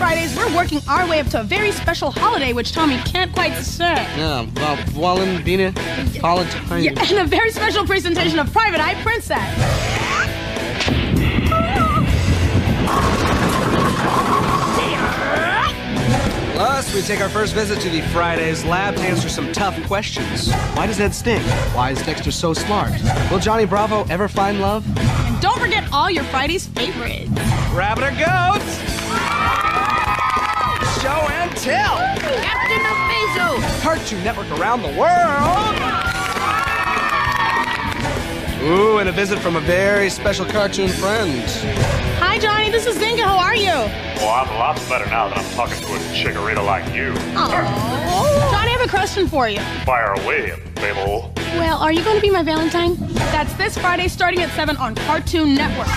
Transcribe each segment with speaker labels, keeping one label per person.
Speaker 1: Fridays, we're working our way up to a very special holiday, which Tommy can't quite say.
Speaker 2: Yeah, Valentine.
Speaker 1: Yeah, and a very special presentation of Private Eye Princess.
Speaker 2: Plus, we take our first visit to the Fridays lab to answer some tough questions. Why does Ed stink? Why is Dexter so smart? Will Johnny Bravo ever find love?
Speaker 1: And don't forget all your Fridays favorites.
Speaker 2: Rabbit or goat? Show and tell!
Speaker 3: Captain Bezos!
Speaker 2: Cartoon Network around the world! Ooh, and a visit from a very special cartoon friend.
Speaker 1: Hi, Johnny. This is Zinga. How are you?
Speaker 4: Well, I'm a lot better now that I'm talking to a chikorita like you.
Speaker 1: Oh. Johnny, I have a question for you.
Speaker 4: Fire away, Babel.
Speaker 1: Well, are you going to be my Valentine? That's this Friday starting at 7 on Cartoon Network.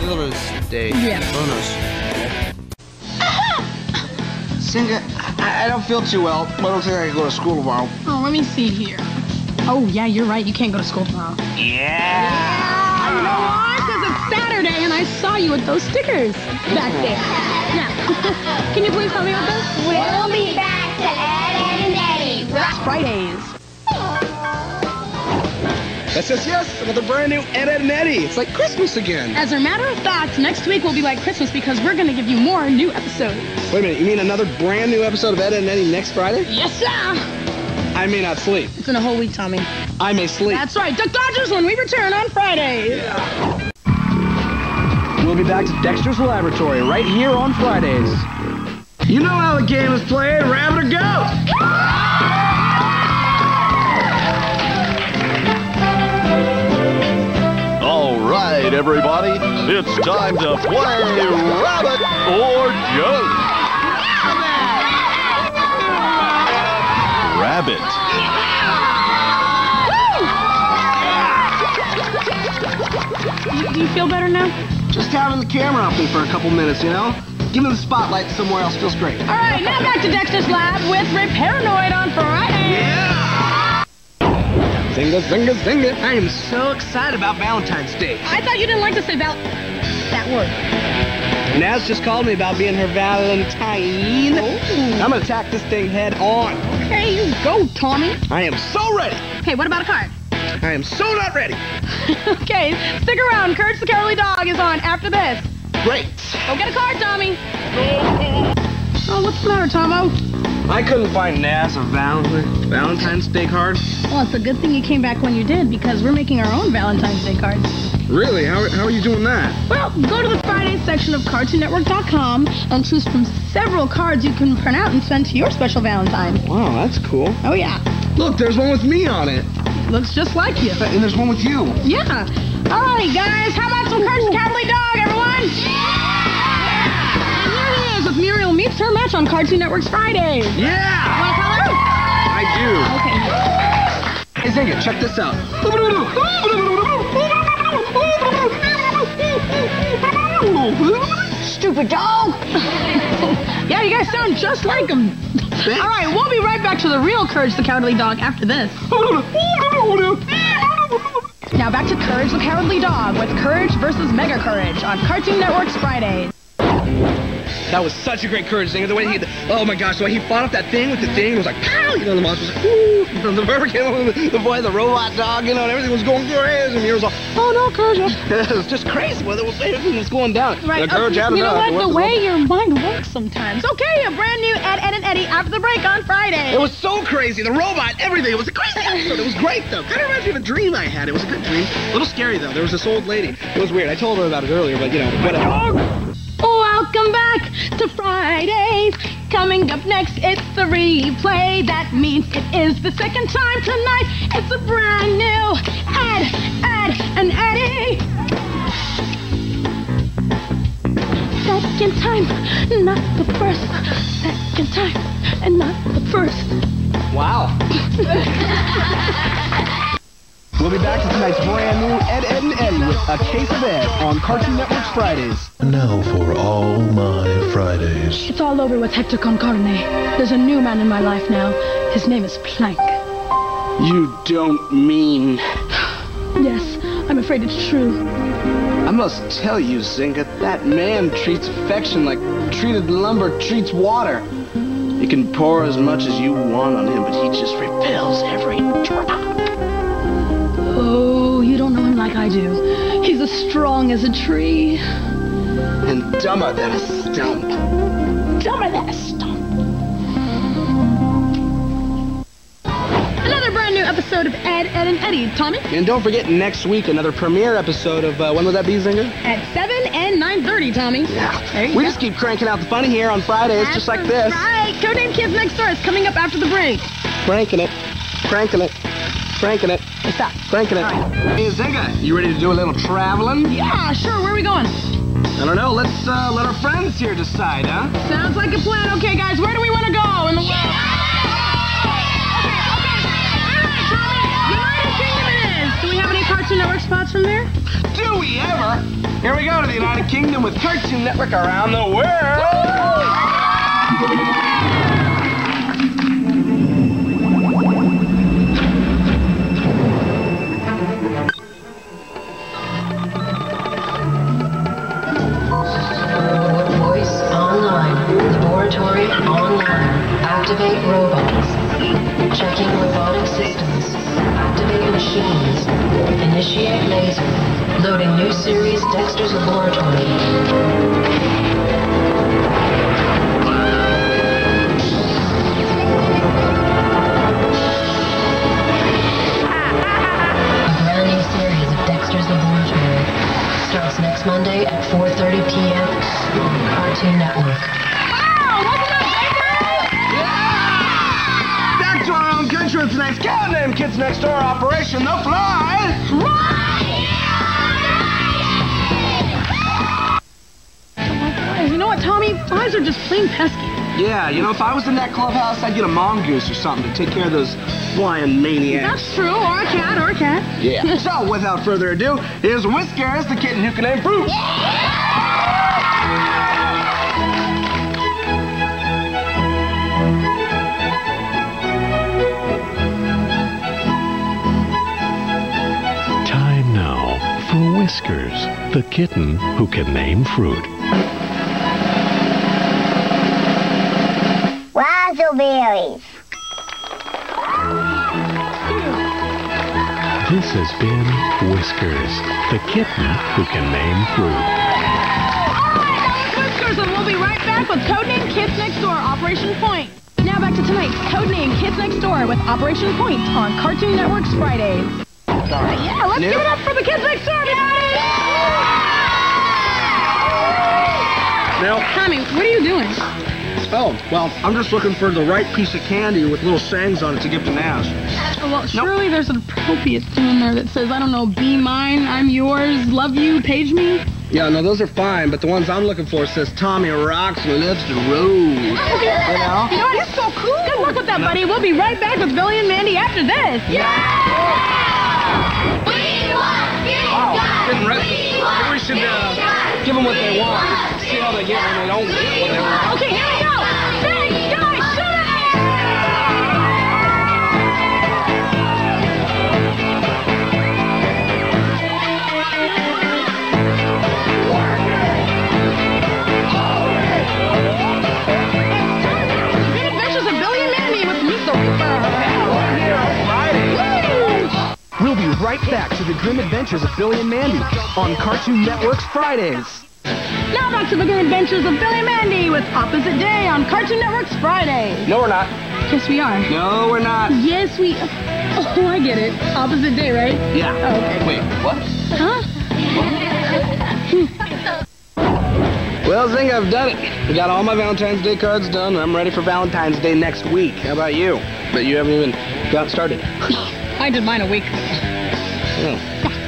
Speaker 2: Mother's Day.
Speaker 1: Yeah.
Speaker 2: Bonus. Zinga, I don't feel too well. I don't think I can go to school tomorrow.
Speaker 1: Oh, let me see here. Oh, yeah, you're right. You can't go to school tomorrow.
Speaker 2: Yeah!
Speaker 1: You know why? Because it's Saturday and I saw you with those stickers back there. Now, can you please tell me what this?
Speaker 5: We'll be back to Ed and Eddie.
Speaker 1: It's Fridays.
Speaker 2: Yes, another brand new Ed, Ed, and Eddie. It's like Christmas again.
Speaker 1: As a matter of fact, next week will be like Christmas because we're going to give you more new episodes.
Speaker 2: Wait a minute, you mean another brand new episode of Ed, Ed, and Eddie next Friday?
Speaker 1: Yes, sir.
Speaker 2: I may not sleep.
Speaker 1: It's in a whole week, Tommy.
Speaker 2: I may sleep.
Speaker 1: That's right. Duck Dodgers when we return on Fridays.
Speaker 2: Yeah. We'll be back to Dexter's Laboratory right here on Fridays. You know how the game is played, rabbit or goat?
Speaker 6: All right, everybody, it's time to play rabbit or goat. Rabbit.
Speaker 1: Do you feel better now?
Speaker 2: Just having the camera up me for a couple minutes, you know? Give me the spotlight somewhere else feels great.
Speaker 1: All right, now back to Dexter's Lab with Reparanoid on Friday.
Speaker 2: Yeah! Zinga, zinga, zinga. I am so excited about Valentine's Day.
Speaker 1: I thought you didn't like to say that word.
Speaker 2: Naz just called me about being her Valentine.
Speaker 1: Ooh.
Speaker 2: I'm gonna attack this thing head on.
Speaker 1: Okay, you go, Tommy.
Speaker 2: I am so ready.
Speaker 1: Okay, what about a card?
Speaker 2: I am so not ready.
Speaker 1: Okay, stick around. Courage the Cowardly Dog is on after this.
Speaker 2: Great.
Speaker 1: Go get a card, Tommy. Oh, what's the matter, Tomo?
Speaker 2: I couldn't find Naz a Valentine's Day card.
Speaker 1: Well, it's a good thing you came back when you did because we're making our own Valentine's Day cards.
Speaker 2: Really? How are you doing that?
Speaker 1: Well, go to the Fridays section of CartoonNetwork.com and choose from several cards you can print out and send to your special Valentine.
Speaker 2: Wow, that's cool.
Speaker 1: Oh, yeah.
Speaker 2: Look, there's one with me on it.
Speaker 1: Looks just like you.
Speaker 2: And there's one with you.
Speaker 1: Yeah. All right, guys. How about some Courage the Cowardly Dog, everyone? Yeah! And here he is with Muriel Meets Her Match on Cartoon Network's Fridays.
Speaker 2: Yeah!
Speaker 1: Want to color?
Speaker 2: I do.
Speaker 1: Okay.
Speaker 2: Hey, Zinga, check this out.
Speaker 1: Stupid dog. Yeah, you guys sound just like him. All right, we'll be right back to the real Courage the Cowardly Dog after this. Now back to Courage the Cowardly Dog with Courage versus Mega Courage on Cartoon Network's Fridays.
Speaker 2: That was such a great Courage thing. The way oh my gosh, the way he fought off that thing with the thing, it was like, pow! You know, the monster was like, ooh! The bird came over, the boy, the robot dog, you know, and everything was going crazy. And he was like, oh no, Courage. It was just crazy. Everything was going down.
Speaker 1: Right.
Speaker 2: The Courage had
Speaker 1: you know
Speaker 2: enough.
Speaker 1: what? The way your mind works sometimes. Okay, a brand new Ed, Ed, and Eddie after the break on Friday.
Speaker 2: It was so crazy. The robot, everything. It was a crazy episode. It was great, though. Kind of reminds me of a dream I had. It was a good dream. A little scary, though. There was this old lady. It was weird. I told her about it earlier, but, you know, whatever.
Speaker 1: Welcome back to Fridays. Coming up next, it's the replay. That means it is the second time tonight. It's a brand new Ed, and Eddie. Second time, not the first. Second time, and not the first.
Speaker 2: Wow. We'll be back to tonight's brand new Ed, Ed, and Eddie with A Case of Ed on Cartoon Network's Fridays.
Speaker 6: Now for all my Fridays.
Speaker 1: It's all over with Hector Concarne. There's a new man in my life now. His name is Plank.
Speaker 2: You don't mean...
Speaker 1: Yes, I'm afraid it's true.
Speaker 2: I must tell you, Zinga, that man treats affection like treated lumber treats water. You can pour as much as you want on him, but he just repels every drop.
Speaker 1: Oh, you don't know him like I do. He's as strong as a tree.
Speaker 2: And dumber than a stump.
Speaker 1: Dumber than a stump. Another brand new episode of Ed, and Eddie. Tommy?
Speaker 2: And don't forget, next week, another premiere episode of, when would that be, Zinga?
Speaker 1: At 7 and 9:30, Tommy.
Speaker 2: Yeah.
Speaker 1: There you
Speaker 2: We
Speaker 1: go.
Speaker 2: just keep cranking out the funny here on Fridays, just like this.
Speaker 1: Right. Codename Kids Next Door is coming up after the break.
Speaker 2: Cranking it. Cranking it. Cranking it.
Speaker 1: Hey, stop.
Speaker 2: Cranking it.
Speaker 1: All right.
Speaker 2: Hey, Zinga, you ready to do a little traveling?
Speaker 1: Yeah, sure. Where are we going?
Speaker 2: I don't know. Let's let our friends here decide, huh?
Speaker 1: Sounds like a plan. Okay, guys, where do we want to go in the world? Do we have any Cartoon Network spots from there?
Speaker 2: Do we ever? Here we go to the United Kingdom with Cartoon Network around the world.
Speaker 7: Voice online. Laboratory online. Activate robots. Checking robotic systems. Activate machines. Initiate laser. Loading new series Dexter's Laboratory. A brand new series of Dexter's Laboratory starts next Monday at 4:30 p.m. on Cartoon Network.
Speaker 2: Back to our own country with tonight's Codename Kids Next Door Operation The Fly.
Speaker 1: You know what, Tommy? Flies are just plain pesky.
Speaker 2: Yeah, you know, if I was in that clubhouse, I'd get a mongoose or something to take care of those flying maniacs.
Speaker 1: That's true. Or a cat, or a cat.
Speaker 2: Yeah. So, without further ado, here's Whiskers, the kitten who can name fruit.
Speaker 8: Time now for Whiskers, the kitten who can name fruit.
Speaker 5: Razzleberries.
Speaker 8: This has been Whiskers, the kitten who can name fruit.
Speaker 1: Whiskers, and we'll be right back with Codename Kids Next Door, Operation Point. Now back to tonight's Codename Kids Next Door with Operation Point on Cartoon Network's Fridays. Yeah, let's give it up for the Kids Next Door, everybody!
Speaker 2: Now,
Speaker 1: Tommy, what are you doing?
Speaker 2: oh, well, I'm just looking for the right piece of candy with little sayings on it to give to Naz.
Speaker 1: Well, surely there's an appropriate thing in there that says, I don't know, be mine, I'm yours, love you, page me.
Speaker 2: Yeah, no, those are fine, but the ones I'm looking for says Tommy rocks and lives the road.
Speaker 1: You know what? You're so cool. Good luck with that, buddy. We'll be right back with Billy and Mandy after this.
Speaker 2: Maybe we should give them what they want. See how they get when they don't get what they want.
Speaker 1: Okay, here we go. Big guy, shoot it! Great Adventures of Billy and Mandy with Meet the Reaper.
Speaker 2: We'll be right back to the Grim Adventures of Billy and Mandy on Cartoon Network's Fridays.
Speaker 1: Now back to the Grim Adventures of Billy and Mandy with Opposite Day on Cartoon Network's Fridays.
Speaker 2: No, we're not.
Speaker 1: Yes, we are.
Speaker 2: No, we're not.
Speaker 1: Yes, we... Oh, I get it. Opposite Day, right?
Speaker 2: Yeah.
Speaker 1: Oh, okay.
Speaker 2: Wait, what?
Speaker 1: Huh?
Speaker 2: Well, Zing, I've done it. I got all my Valentine's Day cards done, and I'm ready for Valentine's Day next week. How about you? But you haven't even gotten started.
Speaker 1: I did mine a week.
Speaker 2: Oh,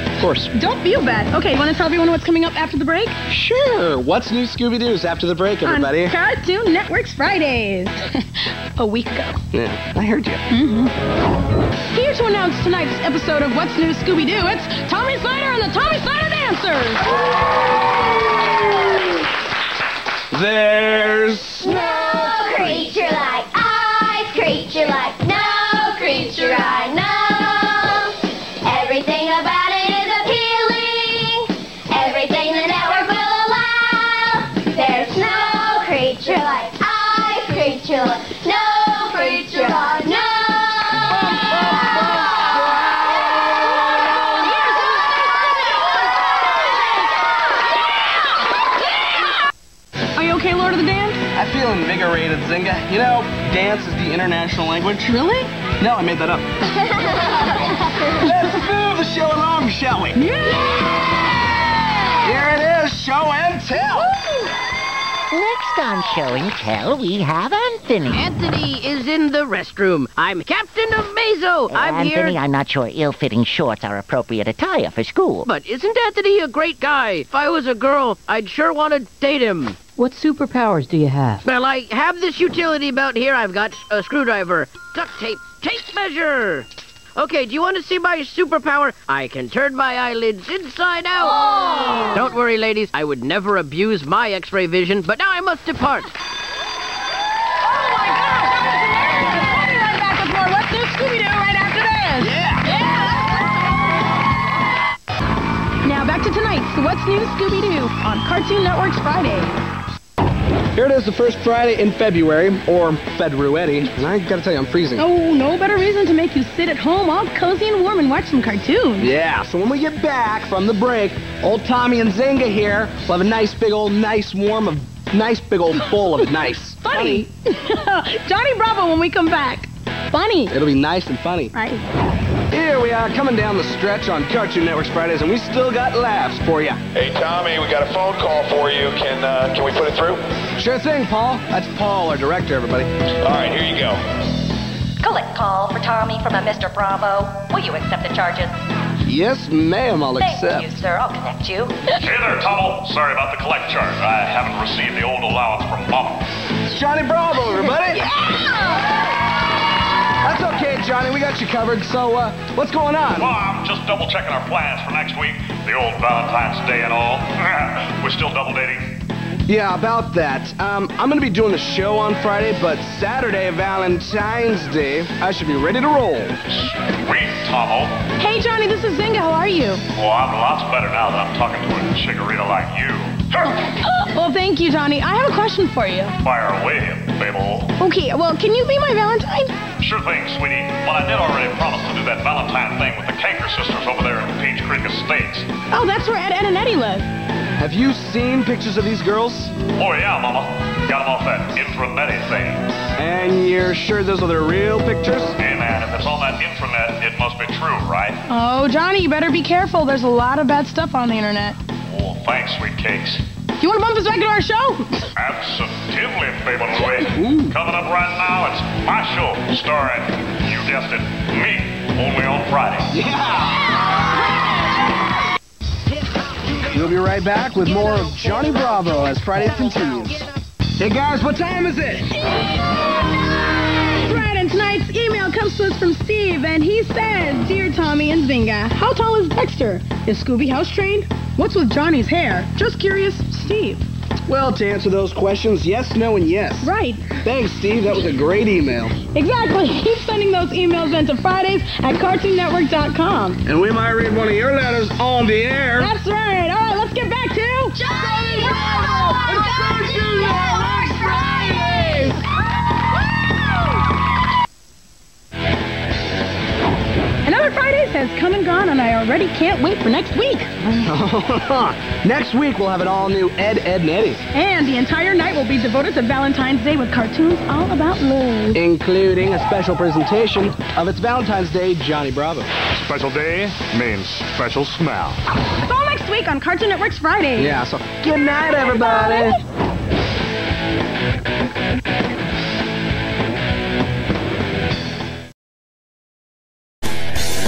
Speaker 2: of course.
Speaker 1: Don't feel bad. Okay, you want to tell everyone what's coming up after the break?
Speaker 2: Sure. What's new Scooby-Doo's after the break, everybody?
Speaker 1: On Cartoon Network's Fridays. A week ago.
Speaker 2: Yeah, I heard you.
Speaker 1: Here to announce tonight's episode of What's New Scooby-Doo, it's Tommy Snyder and the Tommy Snyder Dancers.
Speaker 2: There's
Speaker 5: No creature like I, creature like no creature I know. Everything about it is appealing. Everything
Speaker 2: feel invigorated, Zynga. You know, dance is the international language.
Speaker 1: Really?
Speaker 2: No, I made that up. Let's move the show along, shall we?
Speaker 1: Yeah!
Speaker 2: Here it is, show and tell.
Speaker 9: Next on Show and Tell, we have Anthony.
Speaker 3: Anthony is in the restroom. I'm Captain of Mazo. I'm here.
Speaker 9: Anthony, I'm not sure ill-fitting shorts are appropriate attire for school.
Speaker 3: But isn't Anthony a great guy? If I was a girl, I'd sure want to date him.
Speaker 10: What superpowers do you have?
Speaker 3: Well, I have this utility belt here. I've got a screwdriver, duct tape, tape measure. Okay, do you want to see my superpower? I can turn my eyelids inside out. Oh. Don't worry, ladies. I would never abuse my X-ray vision, but now I must depart.
Speaker 1: Oh, my gosh, that was hilarious. We'll be right back with more Let's Do Scooby-Doo right after this. Yeah! Now back to tonight's What's New Scooby-Doo on Cartoon Network's Friday.
Speaker 2: Here it is, the first Friday in February, or February, and I gotta tell you, I'm freezing.
Speaker 1: Oh, no better reason to make you sit at home all cozy and warm and watch some cartoons.
Speaker 2: Yeah, so when we get back from the break, old Tommy and Zynga here will have a nice big old bowl of nice.
Speaker 1: Funny. Johnny Bravo when we come back. Funny.
Speaker 2: It'll be nice and funny.
Speaker 1: Right.
Speaker 2: Here we are, coming down the stretch on Cartoon Network's Fridays, and we still got laughs for you.
Speaker 11: Hey, Tommy, we got a phone call for you. Can we put it through?
Speaker 2: Sure thing, Paul. That's Paul, our director, everybody.
Speaker 11: All right, here you go.
Speaker 12: Collect call for Tommy from a Mr. Bravo. Will you accept the charges?
Speaker 2: Yes, ma'am, I'll accept.
Speaker 12: Thank you, sir. I'll connect you.
Speaker 4: Hey there, Tumble. Sorry about the collect charge. I haven't received the old allowance from Mama.
Speaker 2: It's Johnny Bravo, everybody. That's okay, Johnny. We got you covered. So, what's going on?
Speaker 4: Well, I'm just double-checking our plans for next week. The old Valentine's Day and all. We're still double dating.
Speaker 2: Yeah, about that. I'm going to be doing the show on Friday, but Saturday, Valentine's Day, I should be ready to roll.
Speaker 4: Sweet, Tomo.
Speaker 1: Hey, Johnny, this is Zynga. How are you?
Speaker 4: Well, I'm lots better now that I'm talking to a chikorita like you.
Speaker 1: Well, thank you, Johnny. I have a question for you.
Speaker 4: Fire away, Babel.
Speaker 1: Okay, well, can you be my Valentine?
Speaker 4: Sure thing, sweetie. Well, I did already promise to do that Valentine thing with the Kanker sisters over there in Peach Creek Estates.
Speaker 1: Oh, that's where Ed and Eddie live.
Speaker 2: Have you seen pictures of these girls?
Speaker 4: Oh, yeah, Mama. Got them off that intranet thing.
Speaker 2: And you're sure those are the real pictures?
Speaker 4: Hey, man, if it's on that intranet, it must be true, right?
Speaker 1: Oh, Johnny, you better be careful. There's a lot of bad stuff on the internet.
Speaker 4: Oh, thanks, sweet cakes.
Speaker 1: You want to bump us back into our show?
Speaker 4: Absolutely, Babel Louie. Coming up right now, it's my show, starring, you guessed it, me, only on Friday.
Speaker 2: Yeah! We'll be right back with more of Johnny Bravo as Friday continues. Hey guys, what time is it?
Speaker 1: Right, and tonight's email comes to us from Steve, and he says, Dear Tommy and Zynga, how tall is Dexter? Is Scooby house trained? What's with Johnny's hair? Just curious, Steve.
Speaker 2: Well, to answer those questions, yes, no, and yes.
Speaker 1: Right.
Speaker 2: Thanks, Steve. That was a great email.
Speaker 1: Exactly. Keep sending those emails then to Fridays at CartoonNetwork.com.
Speaker 2: And we might read one of your letters on the air.
Speaker 1: That's right. All right, let's get back to
Speaker 5: Johnny Bravo!
Speaker 1: It's Cartoon Network Fridays! Another Fridays has come and gone, and I already can't wait for next week.
Speaker 2: Next week, we'll have an all-new Ed, Edd, and Eddy.
Speaker 1: And the entire night will be devoted to Valentine's Day with cartoons all about love.
Speaker 2: Including a special presentation of its Valentine's Day Johnny Bravo.
Speaker 4: Special day means special smell.
Speaker 1: It's all next week on Cartoon Network's Friday.
Speaker 2: Yeah, so good night, everybody.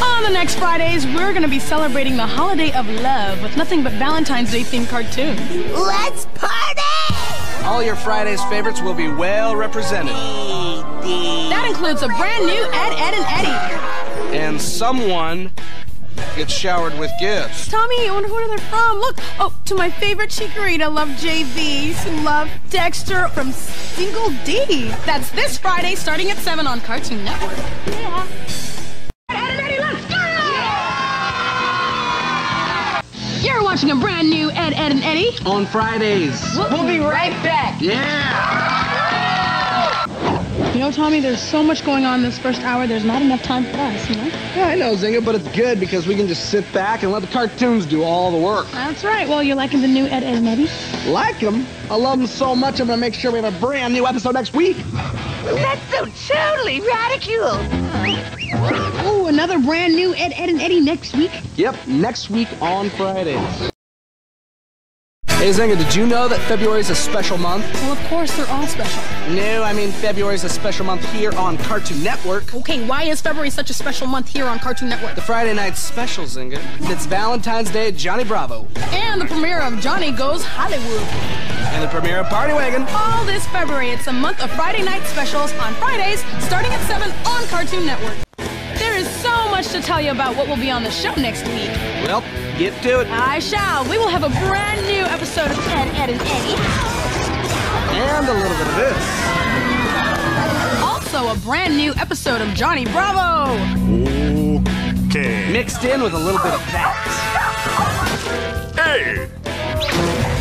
Speaker 1: On the next Fridays, we're going to be celebrating the holiday of love with nothing but Valentine's Day themed cartoons.
Speaker 3: Let's party!
Speaker 2: All your Fridays favorites will be well represented.
Speaker 1: That includes a brand new Ed, Edd, and Eddy.
Speaker 2: And someone gets showered with gifts.
Speaker 1: Tommy, I wonder where they're from. Look, to my favorite chikorita, Love JVs, Love Dexter from Single D. That's this Friday starting at 7 on Cartoon Network. Yeah. Ed, and Eddy, let's go! Yeah! You're watching a brand new Ed, Edd, and Eddy
Speaker 2: On Fridays.
Speaker 3: We'll be right back.
Speaker 2: Yeah!
Speaker 1: You know, Tommy, there's so much going on this first hour, there's not enough time for us, you know?
Speaker 2: Yeah, I know, Zinga, but it's good because we can just sit back and let the cartoons do all the work.
Speaker 1: That's right. Well, you're liking the new Ed, Edd, and Eddy?
Speaker 2: Like them? I love them so much, I'm going to make sure we have a brand new episode next week.
Speaker 9: That's so totally radical.
Speaker 1: Oh, another brand new Ed, Edd, and Eddy next week?
Speaker 2: Yep, next week on Fridays. Hey, Zinga, did you know that February is a special month?
Speaker 1: Well, of course, they're all special.
Speaker 2: No, I mean February is a special month here on Cartoon Network.
Speaker 1: Okay, why is February such a special month here on Cartoon Network?
Speaker 2: The Friday night special, Zinga. It's Valentine's Day at Johnny Bravo.
Speaker 1: And the premiere of Johnny Goes Hollywood.
Speaker 2: And the premiere of Party Wagon.
Speaker 1: All this February, it's a month of Friday night specials on Fridays, starting at 7 on Cartoon Network. There is so much to tell you about what will be on the show next week.
Speaker 2: Well, get to it.
Speaker 1: I shall. We will have a brand new episode of Ed, Edd, and Eddy.
Speaker 2: And a little bit of this.
Speaker 1: Also, a brand new episode of Johnny Bravo.
Speaker 6: Okay.
Speaker 2: Mixed in with a little bit of that.
Speaker 6: Hey!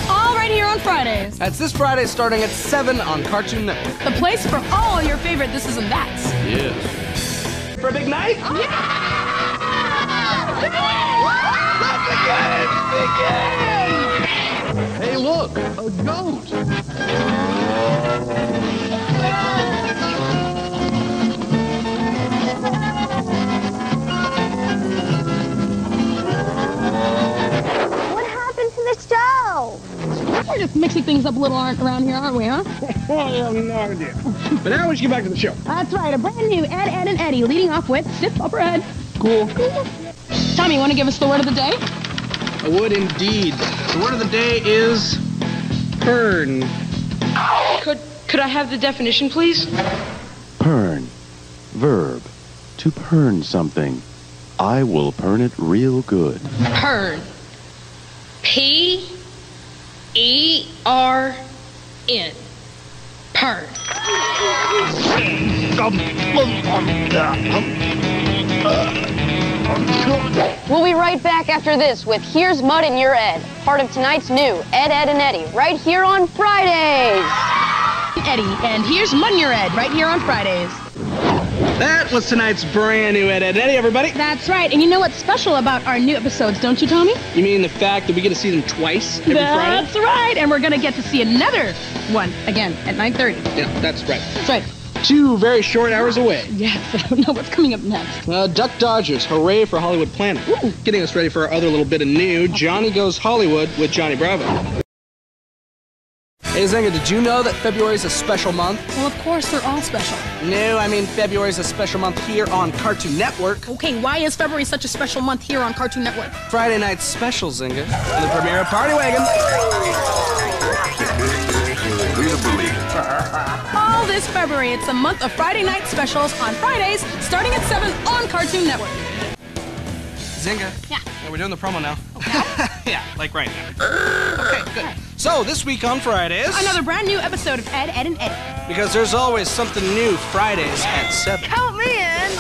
Speaker 1: All right here on Fridays.
Speaker 2: That's this Friday starting at 7 on Cartoon Network.
Speaker 1: The place for all your favorite This and That's.
Speaker 2: Yes. For a big night?
Speaker 1: Yeah!
Speaker 2: Let's begin!
Speaker 6: Hey, look! A goat!
Speaker 5: What happened to the show?
Speaker 1: We're just mixing things up a little around here, aren't we, huh?
Speaker 2: I have no idea. But now we should get back to the show.
Speaker 1: That's right, a brand new Ed, Edd, and Eddy, leading off with Stiff Upper Ed.
Speaker 2: Cool.
Speaker 1: Tommy, you want to give us the word of the day?
Speaker 2: I would indeed. The word of the day is pern.
Speaker 13: Could I have the definition, please?
Speaker 6: Pern. Verb. To pern something. I will pern it real good.
Speaker 13: Pern. P-E-R-N. Pern.
Speaker 14: We'll be right back after this with Here's Mud in Your Ed, part of tonight's new Ed, Edd, and Eddy, right here on Fridays.
Speaker 1: Eddy, and here's Mud in Your Ed, right here on Fridays.
Speaker 2: That was tonight's brand new Ed, Edd, and Eddy, everybody.
Speaker 1: That's right, and you know what's special about our new episodes, don't you, Tommy?
Speaker 2: You mean the fact that we get to see them twice every Friday?
Speaker 1: That's right, and we're going to get to see another one again at 9:30.
Speaker 2: Yeah, that's right.
Speaker 1: That's right.
Speaker 2: 2 very short hours away.
Speaker 1: Yes, I don't know what's coming up next.
Speaker 2: Duck Dodgers, hooray for Hollywood Planet.
Speaker 1: Ooh.
Speaker 2: Getting us ready for our other little bit of new Johnny Goes Hollywood with Johnny Bravo. Hey, Zinga, did you know that February is a special month?
Speaker 1: Well, of course, they're all special.
Speaker 2: No, I mean February is a special month here on Cartoon Network.
Speaker 1: Okay, why is February such a special month here on Cartoon Network?
Speaker 2: Friday night special, Zinga. And the premiere of Party Wagon.
Speaker 1: All this February, it's a month of Friday night specials on Fridays, starting at 7 on Cartoon Network.
Speaker 2: Zinga.
Speaker 1: Yeah.
Speaker 2: We're doing the promo now.
Speaker 1: Okay.
Speaker 2: Yeah, like right now. Okay, good. So, this week on Fridays...
Speaker 1: Another brand new episode of Ed, Edd, and Eddy.
Speaker 2: Because there's always something new Fridays at 7.
Speaker 9: Count me in.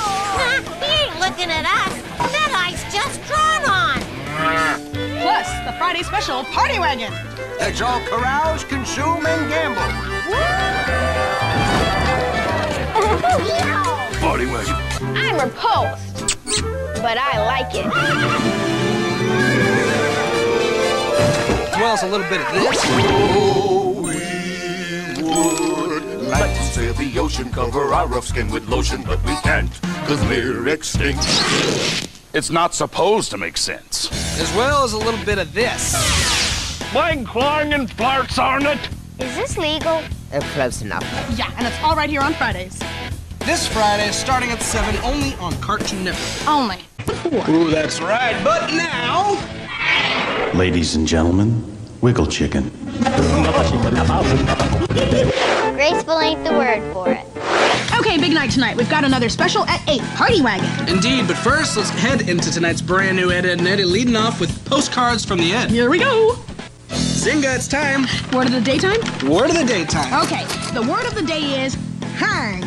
Speaker 9: He ain't looking at us. That eye's just drawn on.
Speaker 1: Plus, the Friday special, Party Wagon.
Speaker 15: Let's all carouse, consume, and gamble.
Speaker 6: Party Wagon.
Speaker 5: I'm repulsed, but I like it.
Speaker 2: As well as a little bit of this.
Speaker 15: Oh, we would like to sail the ocean, cover our rough skin with lotion, but we can't, cause we're extinct.
Speaker 6: It's not supposed to make sense.
Speaker 2: As well as a little bit of this.
Speaker 11: Bang, clawing, and farts, aren't it?
Speaker 5: Is this legal?
Speaker 9: Close enough.
Speaker 1: Yeah, and it's all right here on Fridays.
Speaker 2: This Friday, starting at 7, only on Cartoon Network.
Speaker 1: Only.
Speaker 2: Ooh, that's right. But now...
Speaker 6: Ladies and gentlemen, Wiggle Chicken.
Speaker 5: Graceful ain't the word for it.
Speaker 1: Okay, big night tonight. We've got another special at 8, Party Wagon.
Speaker 2: Indeed, but first, let's head into tonight's brand new Ed, Edd, and Eddy, leading off with postcards from the Ed.
Speaker 1: Here we go.
Speaker 2: Zinga, it's time.
Speaker 1: Word of the daytime?
Speaker 2: Word of the daytime.
Speaker 1: Okay, the word of the day is harned.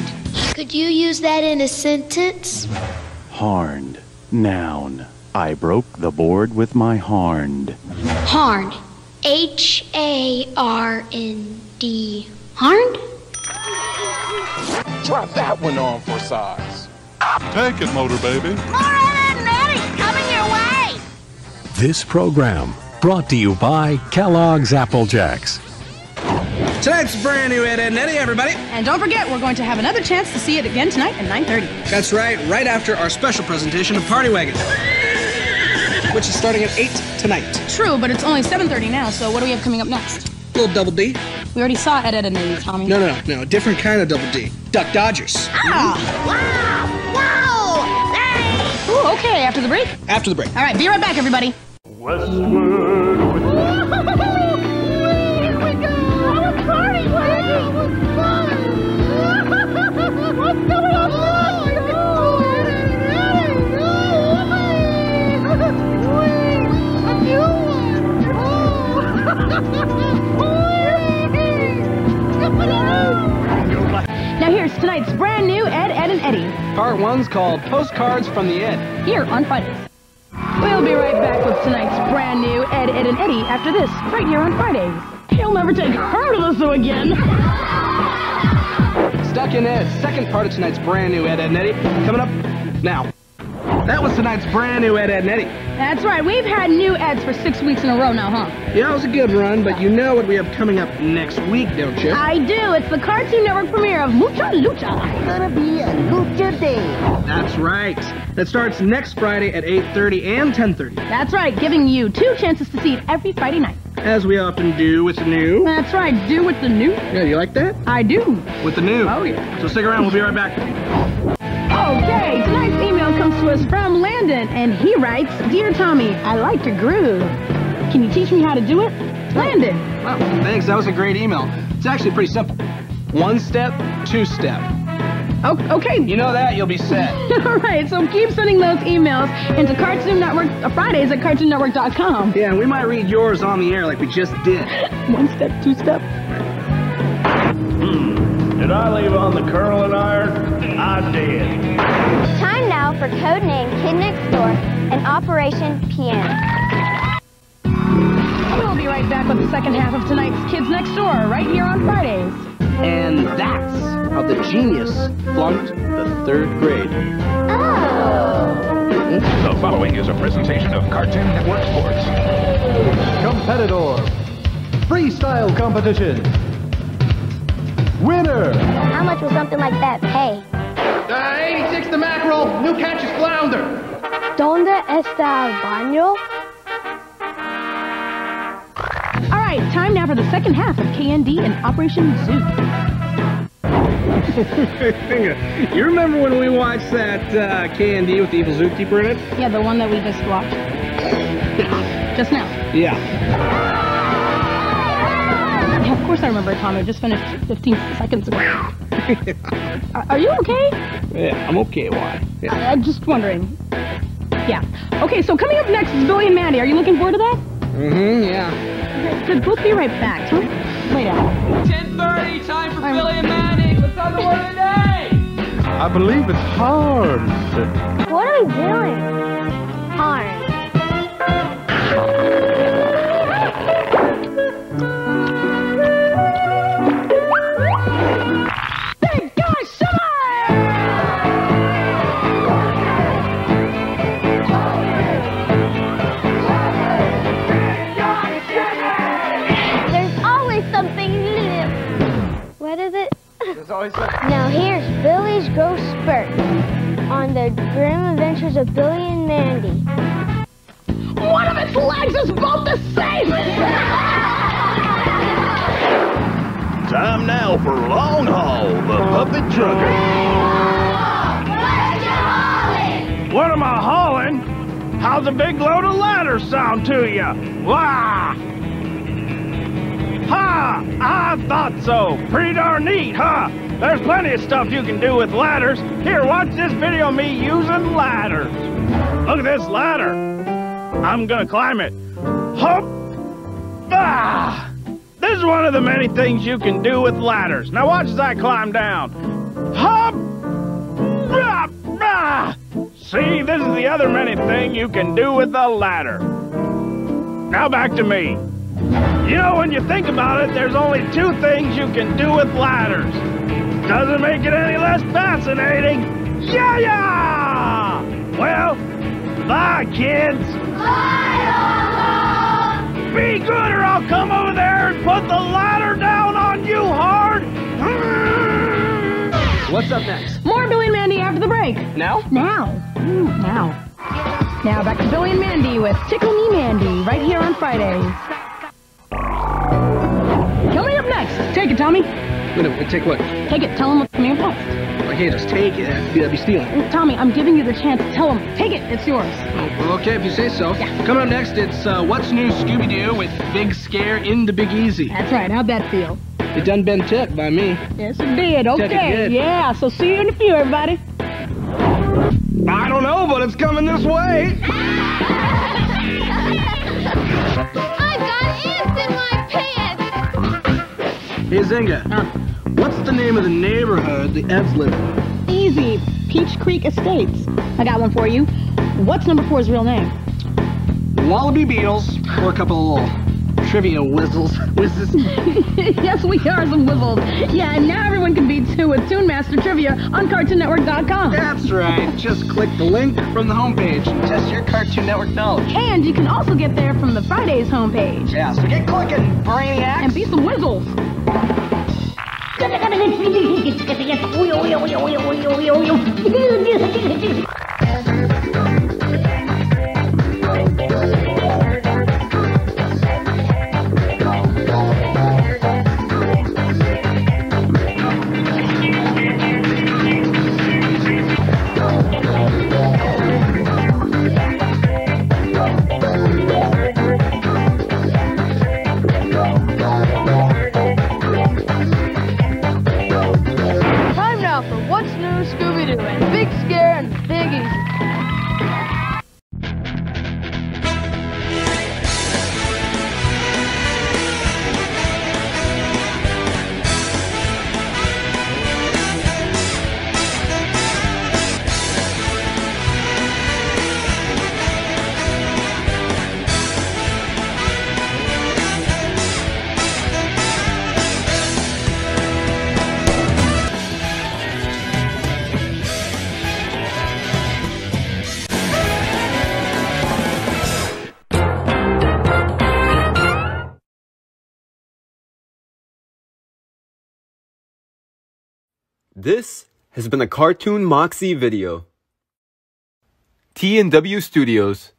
Speaker 5: Could you use that in a sentence?
Speaker 6: Harned. Noun. I broke the board with my harned.
Speaker 5: Harned. H-A-R-N-D. Harned?
Speaker 11: Try that one on for size.
Speaker 16: Take it, Motor Baby.
Speaker 9: More Ed, Ed, and Eddie coming your way.
Speaker 8: This program brought to you by Kellogg's Apple Jacks.
Speaker 2: Tonight's brand new Ed, Ed, and Eddie, everybody.
Speaker 1: And don't forget, we're going to have another chance to see it again tonight at 9:30.
Speaker 2: That's right after our special presentation of Party Wagon, which is starting at 8 tonight.
Speaker 1: True, but it's only 7:30 now, so what do we have coming up next?
Speaker 2: A little Double D.
Speaker 1: We already saw Ed, Ed, and Eddie, Tommy.
Speaker 2: No, a different kind of Double D. Duck Dodgers.
Speaker 9: Wow! Hey!
Speaker 1: Ooh, okay, after the break?
Speaker 2: After the break.
Speaker 1: All right, be right back, everybody.
Speaker 4: Westward with
Speaker 9: Here we go! Party wagon! What's going on?
Speaker 1: Now here's tonight's brand new Ed, Ed, and Eddie.
Speaker 2: Part 1's called Postcards from the Ed.
Speaker 1: Here on Fridays. We'll be right back with tonight's brand new Ed, Ed, and Eddie after this, right here on Fridays. He'll never take her to the zoo again.
Speaker 2: Stuck in Ed, second part of tonight's brand new Ed, Ed, and Eddie, coming up now. That was tonight's brand new Ed, Ed, and Eddie.
Speaker 1: That's right, we've had new Eds for 6 weeks in a row now, huh?
Speaker 2: Yeah, it was a good run, but you know what we have coming up next week, don't you?
Speaker 1: I do. It's the Cartoon Network premiere of Mucha Lucha. It's gonna be a lucha day.
Speaker 2: That's right. That starts next Friday at 8:30 and 10:30.
Speaker 1: That's right, giving you 2 chances to see it every Friday night.
Speaker 2: As we often do with the new.
Speaker 1: That's right, do with the new.
Speaker 2: Yeah, you like that?
Speaker 1: I do.
Speaker 2: With the new.
Speaker 1: Oh, yeah.
Speaker 2: So stick around, we'll be right back.
Speaker 1: Okay, tonight's email comes to us from Landon, and he writes, Dear Tommy, I like to groove. Can you teach me how to do it? Landon.
Speaker 2: Well, thanks. That was a great email. It's actually pretty simple. 1 step, 2 step.
Speaker 1: Oh, okay.
Speaker 2: You know that, you'll be set.
Speaker 1: All right, so keep sending those emails into Cartoon Network Fridays at CartoonNetwork.com.
Speaker 2: Yeah, we might read yours on the air like we just did.
Speaker 1: 1 step, 2 step.
Speaker 4: Did I leave on the curling iron? I did.
Speaker 5: Time now for Codename Kid Next Door and Operation PM.
Speaker 1: We'll be right back with the second half of tonight's Kids Next Door, right here on Fridays.
Speaker 2: And that's how the genius flunked the 3rd grade.
Speaker 5: Oh.
Speaker 17: The following is a presentation of Cartoon Network Sports.
Speaker 18: Competitor. Freestyle competition. Winner.
Speaker 5: How much will something like that pay?
Speaker 18: 86 the mackerel. New catch is flounder.
Speaker 5: ¿Dónde está el baño?
Speaker 1: All right, time now for the second half of KND and Operation Zoo.
Speaker 2: You remember when we watched that KND with the evil zookeeper in it?
Speaker 1: Yeah, the one that we just watched. Just now.
Speaker 2: Yeah.
Speaker 1: Yeah, of course I remember, Tommy. Just finished 15 seconds ago. Are you okay?
Speaker 2: Yeah, I'm okay. Why? Yeah.
Speaker 1: I'm just wondering. Yeah. Okay, so coming up next is Billy and Mandy. Are you looking forward to that?
Speaker 2: Mm-hmm, yeah.
Speaker 1: Okay, good. We'll be right back. Huh? Lay down.
Speaker 19: 10:30, time for Billy and Mandy. What's on the word today?
Speaker 18: I believe it's harmed.
Speaker 5: What are we doing? Harm. What is it? Now here's Billy's Growth Spurt on the grim adventures of Billy and Mandy.
Speaker 1: One of its legs is both the same!
Speaker 15: Time now for Long Haul, the puppet trucker.
Speaker 4: What am I hauling? How's a big load of ladders sound to you? Wah! Ha! I thought so. Pretty darn neat, huh? There's plenty of stuff you can do with ladders. Here, watch this video of me using ladders. Look at this ladder. I'm gonna climb it. Hop! Ah! This is one of the many things you can do with ladders. Now watch as I climb down. Hop! Ah! Ah! See, this is the other many thing you can do with a ladder. Now back to me. You know, when you think about it, there's only 2 things you can do with ladders. Doesn't make it any less fascinating. Yeah! Well, bye, kids. Be good or I'll come over there and put the ladder down on you hard.
Speaker 2: What's up next?
Speaker 1: More Billy and Mandy after the break.
Speaker 2: Now?
Speaker 1: Now. Now back to Billy and Mandy with Tickle Me Mandy right here on Fridays. Coming up next. Take it, Tommy.
Speaker 2: Wait, take what?
Speaker 1: Take it. Tell him what's coming up next.
Speaker 2: I can't just take it. That'd be stealing.
Speaker 1: Tommy, I'm giving you the chance to tell him. Take it. It's yours.
Speaker 2: Oh, okay, if you say so. Yeah. Coming up next, it's What's New Scooby-Doo with Big Scare in the Big Easy.
Speaker 1: That's right. How'd that feel?
Speaker 2: It done been tipped by me.
Speaker 1: Yes, it did. Okay. Yeah, so see you in a few, everybody.
Speaker 2: I don't know, but it's coming this way.
Speaker 5: I've got ants in my pants!
Speaker 2: Hey, Zinga. What's the name of the neighborhood the Eds live in?
Speaker 1: Easy. Peach Creek Estates. I got one for you. What's number 4's real name?
Speaker 2: Wallaby Beetles, or a couple of little trivia whizzles.
Speaker 1: Yes, we are some whizzles. Yeah, and now everyone can be too with Toon Master Trivia on CartoonNetwork.com.
Speaker 2: That's right. Just click the link from the homepage and test your Cartoon Network knowledge.
Speaker 1: And you can also get there from the Fridays homepage.
Speaker 2: Yeah, so get clicking, brainiacs.
Speaker 1: And be some whizzles.
Speaker 14: Time now for What's New Scooby-Doo and Big Scare and Big Easy.
Speaker 20: This has been a Cartoon Moxie video. T&W Studios.